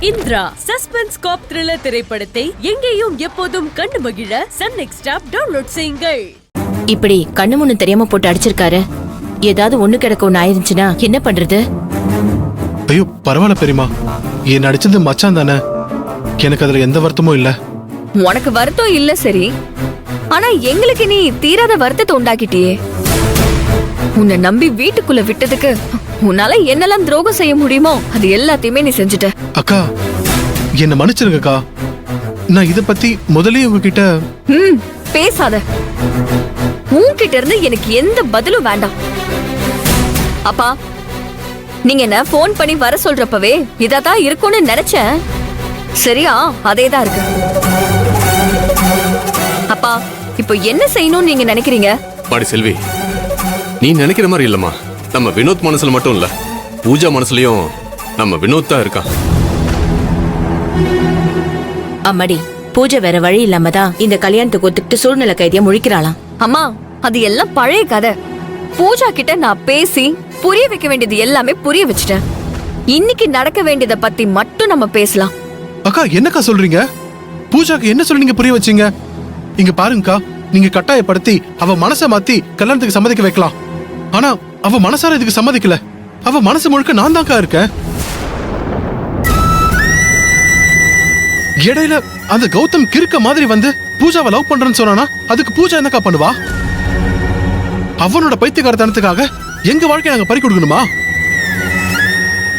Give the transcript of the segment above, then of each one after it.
Indira suspense காப் thriller திரைப்படத்தை எங்கேயும் எப்போதும் கண்டு மகிழ சன் நெக்ஸ்ட் ஆப் டவுன்லோட் செய்யுங்கள். இப்படி கண்ணு முன்னு தெரியாம போட்டு அடிச்சிருக்காரு. ஏதாவது ஒண்ணு கிடக்க ஒண்ணு ஆயிருந்துச்சுன்னா என்ன பண்றது? ஐயோ பரவாயில்ல பெரியமா, என் அடிச்சது மச்சான் தானே, எனக்கு அதுல எந்த வருத்தமும் இல்ல. உனக்கு வருத்தம் இல்ல சரி, ஆனா எங்களுக்கு நீ தீராத வருத்தத்தை உண்டாக்கிட்டியே. உன்னை நம்பி வீட்டுக்குள்ள விட்டதுக்கு உன்னால என்னெல்லாம் துரோகம் செய்ய முடியுமோ அது எல்லாத்தையுமே நீ செஞ்சுட்ட. அக்கா என்ன மன்னிச்சிருங்கக்கா, நான் இத பத்தி முதலே உங்ககிட்ட. பேசாத. உன்கிட்ட இருந்து எனக்கு எந்த பதிலும் வேண்டாம். அப்பா, நீங்க என்ன போன் பண்ணி வர சொல்றப்பவே இததான் இருக்கும்னு நினைச்சேன். சரியா, அதேதான் இருக்கு. அப்பா, இப்போ என்ன செய்யணும்னு நீங்க நினைக்கிறீங்க? பாடி செல்வி, நீ நினைக்கிற மாதிரி இல்லம்மா. நம்ம வினோத் மனசுல மட்டும் இல்ல, பூஜா மனசுலயும் நம்ம வினோத் தான் இருக்கான். அம்மாடி, பூஜை வேற வழி இல்லாம தான் இந்த கல்யாணத்துக்கு ஒத்துக்கிட்டு சூழ்நிலை கைதியா முழிக்கிறாளாம். அம்மா, அது எல்லாம் பழைய கதை. பூஜா கிட்ட நான் பேசி புரிய வைக்க வேண்டியது எல்லாமே புரிய வச்சிட்டேன். இன்னைக்கு நடக்க வேண்டியத பத்தி மட்டும் நம்ம பேசலாம். அக்கா என்னக்கா சொல்றீங்க? பூஜாக்கு என்ன சொல்லி நீங்க புரிய வச்சீங்க? இங்க பாருங்கக்கா, நீங்க கட்டாயப்படுத்தி அவ மனசை மாத்தி கல்யாணத்துக்கு சம்மதிக்க வைக்கலாம். ஆனா அவ மனசார இதுக்கு சம்மதிக்கல. அவ மனசு முழுக்க நான் தான்க்கா இருக்கேன். இடையில அந்த கௌதம் கிறுக்க மாதிரி வந்து பூஜாவை லவ் பண்றேன்னு சொன்னானா அதுக்கு பூஜா என்னக்கா பண்ணுவா? அவனோட பைத்தியக்காரத்தனத்துக்காக எங்க வாழ்க்கையை நாங்க பறி கொடுக்கணுமா?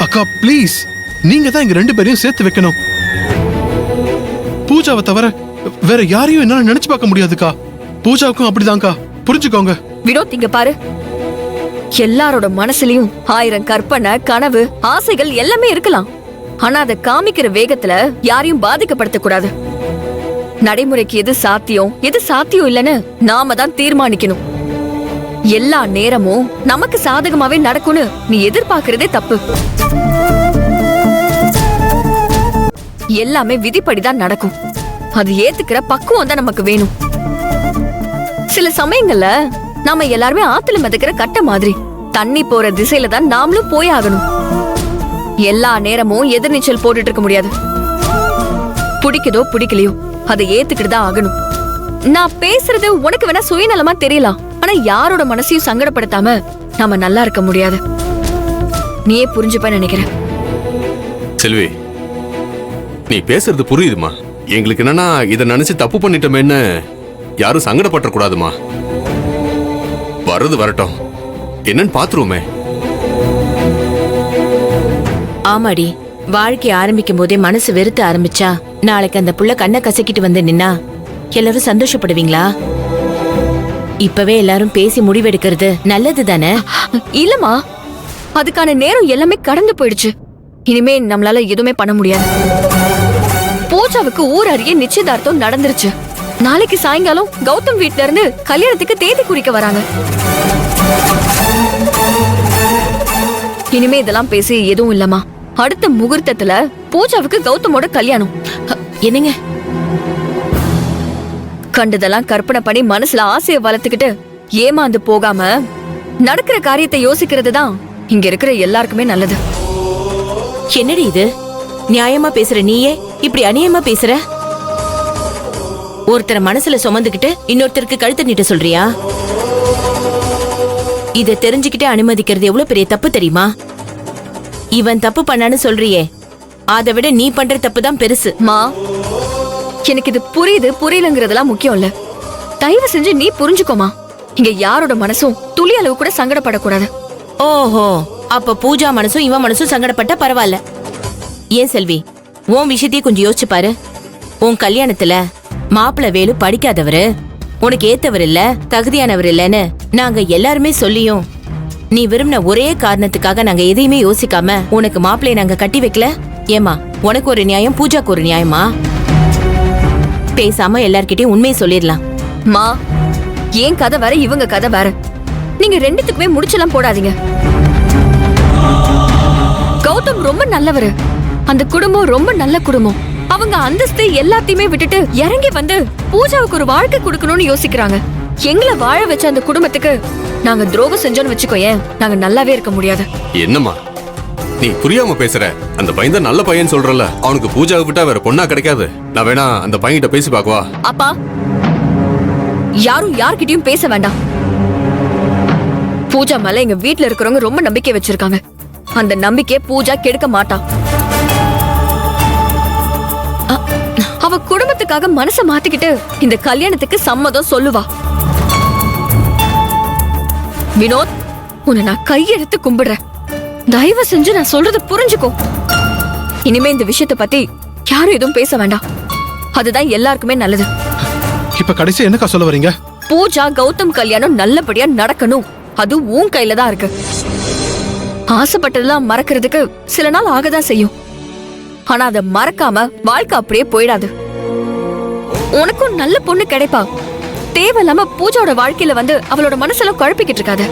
அக்கா ப்ளீஸ், நீங்க தான் எங்க ரெண்டு பேரையும் சேர்த்து வைக்கணும். பூஜாவை தவிர வேற யாரையும் என்னால நினைச்சு பார்க்க முடியாதுக்கா. பூஜாவுக்கும் அப்படிதான்க்கா, புரிஞ்சுக்கோங்க. வினோத், இங்க பாரு. எல்லாரோட மனசுலயும் 1000 கற்பனை, கனவு, ஆசைகள் எல்லாமே இருக்கலாம். ஆனா அதை காமிக்கிற வேகத்துல யாரையும் பாதிக்கப்படுத்த கூடாது. நடைமுறைக்கு எது சாத்தியம் எது சாத்தியம் இல்லைன்னு நாம தான் தீர்மானிக்கணும். எல்லா நேரமும் நமக்கு சாதகமாவே நடக்கும்னு நீ எதிர்பார்க்கறதே தப்பு. எல்லாமே விதிப்படிதான் நடக்கும். அது ஏத்துக்கிற பக்குவம் தான் நமக்கு வேணும். சில சமயங்கள்ல நாம எல்லாருமே ஆத்துல மிதக்கிற கட்ட மாதிரி தண்ணி போற திசையில தான் நாமளும் போய் ஆகணும். எல்லா நேரமும் எதிர்நீச்சல் போட்டுட்டு இருக்க முடியாது. பிடிக்குதோ பிடிக்கலையோ அதை ஏத்துக்கிட்டு தான் ஆகணும். நான் பேசுறது உனக்கு வேணா சுயநலமா தெரியலாம், ஆனா யாரோட மனசையும் சங்கடப்படுத்தாம நாம நல்லா இருக்க முடியாது. நீயே புரிஞ்சுப்ப நினைக்கிறேன். செல்வி, நீ பேசுறது புரியுதுமா. எங்களுக்கு என்னன்னா இதை நினைச்சு தப்பு பண்ணிட்டோமேன்னு யாரும் சங்கடப்பட்ட கூடாதுமா. வர்றது வரட்டும், என்னன்னு பாத்துருவோமே. ஆமாடி, வாழ்க்கை ஆரம்பிக்கும் போதே மனசு வெறுத்து ஆரம்பிச்சா நாளைக்கு அந்த புள்ள கண்ணை கசக்கிட்டு வந்து நின்னா எல்லாரும் சந்தோஷப்படுவீங்களா? இப்பவே எல்லாரும் பேசி முடிவெடுக்கிறது நல்லது தானே? இல்லம்மா, அதுக்கான நேரம் எல்லாமே கடந்து போயிடுச்சு. இனிமே நம்மளால எதுவுமே பண்ண முடியாது. பூஜாவுக்கு ஊர் அறிய நிச்சயதார்த்தம் நடந்துருச்சு. நாளைக்கு சாயங்காலம் கௌதம் வீட்ல இருந்து கல்யாணத்துக்கு தேதி குறிக்க வராங்க. இனிமே இதெல்லாம் பேசி எதுவும் இல்லம்மா. அடுத்த முகூர்த்தத்துல பூஜாவுக்கு கௌதமோட கல்யாணம். என்னங்க? கண்டதெல்லாம் கற்பனை பண்ணி மனசுல ஆசையை வளர்த்துக்கிட்டு ஏமாந்து போகாம நடக்கிற காரியத்தை யோசிக்கிறது தான் இங்க இருக்கிற எல்லாருக்குமே நல்லது. என்னடி இது? நியாயமா பேசுற நீயே இப்படி அநியாயமா பேசுற? ஒருத்தர மனசுல சுமந்துக்கிட்டு இன்னொருத்தருக்கு கழுத்து நீட்ட சொல்றியா? இத தெரிஞ்சுக்கிட்டே அனுமதிக்கிறது எவ்வளவு பெரிய தப்பு தெரியுமா? இவன் தப்பு பண்ணான்னு சொல்றியே, அதை விட நீ பண்ற தப்பு தான் பெருசு. மா, எனக்கு இது புரியுது புரியலங்கிறதெல்லாம் முக்கியம் இல்ல. தயவு செஞ்சு நீ புரிஞ்சுக்கோமா. இங்க யாரோட மனசும் துளி அளவு கூட சங்கடப்படக்கூடாது. ஓஹோ, அப்ப பூஜா மனசும் இவன் மனசும் சங்கடப்பட்ட பரவாயில்ல. ஏன் செல்வி, உன் விஷயத்தையும் கொஞ்சம் யோசிச்சு பாரு. உன் கல்யாணத்துல மாப்பிள்ள வேலு படிக்காதவரு, உனக்கு ஏத்தவர் இல்ல, தகுதியானவர் இல்லன்னு நாங்க எல்லாருமே சொல்லியும் நீ விரும்பின ஒரே காரணத்துக்காக நாங்க எதையுமே யோசிக்காம உனக்கு மாப்பிள்ளைய நாங்க கட்டி வைக்கல. ஏமா, உனக்கு ஒரு நியாயம், பூஜாக்கு ஒரு நியாயமா? பேசாம எல்லார்கிட்டயும் உண்மையை சொல்லிடலாம். மா, ஏன் கதை வேற இவங்க கதை வேற. நீங்க ரெண்டுத்துக்குமே முடிச்செல்லாம் போடாதீங்க. கௌதம் ரொம்ப நல்லவரு, அந்த குடும்பம் ரொம்ப நல்ல குடும்பம். அவங்க அந்தஸ்து எல்லாத்தையுமே விட்டுட்டு இறங்கி வந்து பூஜாவுக்கு ஒரு வாழ்க்கை கொடுக்கணும்னு யோசிக்கிறாங்க. எங்களை வாழ வச்ச அந்த குடும்பத்துக்கு நாங்க துரோகம் செஞ்சோன்னு வச்சுக்கோயேன், நாங்க நல்லாவே இருக்க முடியாது. என்னம்மா நீ புரியாம பேசுற. அந்த பையன் தான் நல்ல பையன் சொல்றல, அவனுக்கு பூஜாவை விட்டா வேற பொண்ணா கிடைக்காது. நான் வேணா அந்த பையன்கிட்ட பேசி பாக்கவா? அப்பா, யாரும் யார்கிட்டயும் பேச வேண்டாம். பூஜா மேல எங்க வீட்ல இருக்கிறவங்க ரொம்ப நம்பிக்கை வச்சிருக்காங்க. அந்த நம்பிக்கையை பூஜா கெடுக்க மாட்டா. அவ குடும்பத்துக்காக மனச மாத்திக்கிட்டு இந்த கல்யாணத்துக்கு சம்மதம் சொல்லுவா. வினோத், உன்னை நான் கையெடுத்து கும்பிடுறேன். தயவு செஞ்சு நான் சொல்றத புரிஞ்சுக்கோ. இனிமே இந்த விஷயத்தை பத்தி யாரும் எதுவும் பேச வேண்டாம். அதுதான் எல்லாருக்குமே நல்லது. இப்ப கடைசி என்னக்கா சொல்ல வரீங்க? பூஜா கௌதம் கல்யாணம் நல்லபடியா நடக்கணும். அது உன் கையில தான் இருக்கு. ஆசைப்பட்டதெல்லாம் மறக்கிறதுக்கு சில நாள் ஆகதான் செய்யும். ஆனா அதை மறக்காம வாழ்க்கை அப்படியே போயிடாது. உனக்கும் நல்ல பொண்ணு கிடைப்பா. தேவையில்லாம பூஜாவோட வாழ்க்கையில வந்து அவளோட மனசெல்லாம் குழப்பிக்கிட்டு இருக்காத.